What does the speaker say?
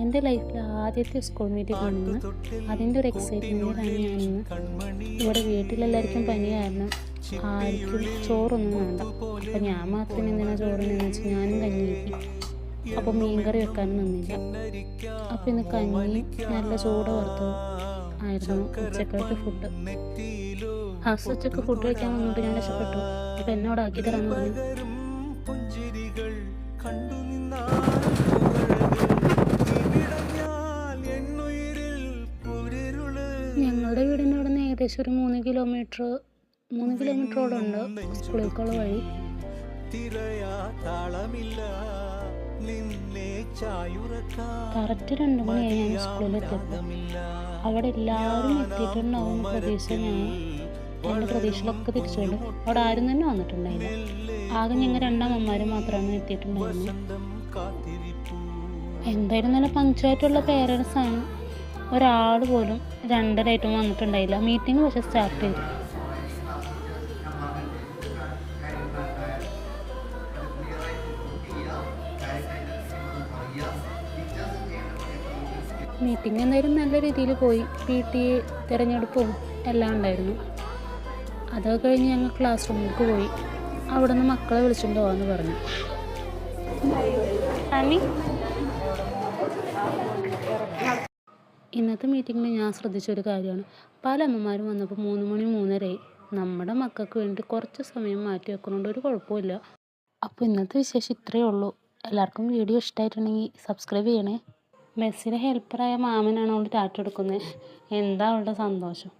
എൻ്റെ ലൈഫിൽ ആദ്യത്തെ സ്കൂൾ മീറ്റിംഗ് ആണെന്ന് അതിൻ്റെ ഒരു എക്സൈറ്റ്മെൻറ്റിലാണ് ഞാനിന്ന്. ഇവിടെ വീട്ടിലെല്ലാവർക്കും പനി കാരണം ആർക്കും ചോറൊന്നും വേണ്ട. അപ്പോൾ ഞാൻ മാത്രം എന്തിനാ ചോറിനെന്ന് വെച്ച് ഞാനും കഞ്ഞി വെക്കി. അപ്പോൾ മീൻകറി വെക്കാനും നിന്നില്ല. അപ്പോൾ ഇന്ന് കഞ്ഞി നല്ല ചൂട് വറുത്തത് ആയിരുന്നു ഉച്ചക്കത്തെ ഫുഡ്. ഹസ് ഉച്ചക്ക് ഫുഡ് വയ്ക്കാൻ വന്നിട്ട് ഞാൻ രക്ഷപ്പെട്ടു. അപ്പോൾ എന്നോട് ആക്കി തരാമെന്ന് പറഞ്ഞു. ഞങ്ങളുടെ വീടിൻ്റെ അവിടെ നിന്ന് ഏകദേശം ഒരു 3 കിലോമീറ്ററോളം ഉണ്ട് സ്കൂളിലേക്കുള്ള വഴി. കറക്റ്റ് 2 മണിയായി ഞാൻ സ്കൂളിലെത്തിയപ്പോൾ. അവിടെ എല്ലാവരും എത്തിയിട്ടുണ്ടാവുന്ന പ്രതീക്ഷ എൻ്റെ പ്രതീക്ഷകളൊക്കെ തിരിച്ചുകൊണ്ട് അവിടെ ആരും തന്നെ വന്നിട്ടുണ്ടായില്ല. ആകെ ഞങ്ങൾ 2 അമ്മമാരും മാത്രമാണ് എത്തിയിട്ടുണ്ടായിരുന്നത്. എന്തായാലും നല്ല പങ്ക്ച്വാലിറ്റിയുള്ള പേരൻസ് ആണ്. ഒരാൾ പോലും 2:30 വന്നിട്ടുണ്ടായില്ല. മീറ്റിംഗ് പക്ഷെ സ്റ്റാർട്ട് ചെയ്തു. മീറ്റിംഗ് എന്തായാലും നല്ല രീതിയിൽ പോയി. PT തിരഞ്ഞെടുപ്പും എല്ലാം ഉണ്ടായിരുന്നു. അതൊക്കെ കഴിഞ്ഞ് ഞങ്ങൾ ക്ലാസ് റൂമിലേക്ക് പോയി. അവിടെ നിന്ന് മക്കളെ വിളിച്ചുകൊണ്ട് പോകാമെന്ന് പറഞ്ഞു. ഇന്നത്തെ മീറ്റിങ്ങിൽ ഞാൻ ശ്രദ്ധിച്ചൊരു കാര്യമാണ്, പല അമ്മമാരും വന്നപ്പോൾ 3 മണി 3:30 നമ്മുടെ മക്കൾക്ക് വേണ്ടി കുറച്ച് സമയം മാറ്റി വെക്കുന്നതുകൊണ്ട് ഒരു കുഴപ്പമില്ല. അപ്പോൾ ഇന്നത്തെ വിശേഷം ഇത്രയേ ഉള്ളൂ. എല്ലാവർക്കും വീഡിയോ ഇഷ്ടമായിട്ടുണ്ടെങ്കിൽ സബ്സ്ക്രൈബ് ചെയ്യണേ. മെസ്സിലെ ഹെൽപ്പറായ മാമനാണ് അവൾ ടാറ്റ എടുക്കുന്നത്. എന്താ അവളുടെ സന്തോഷം.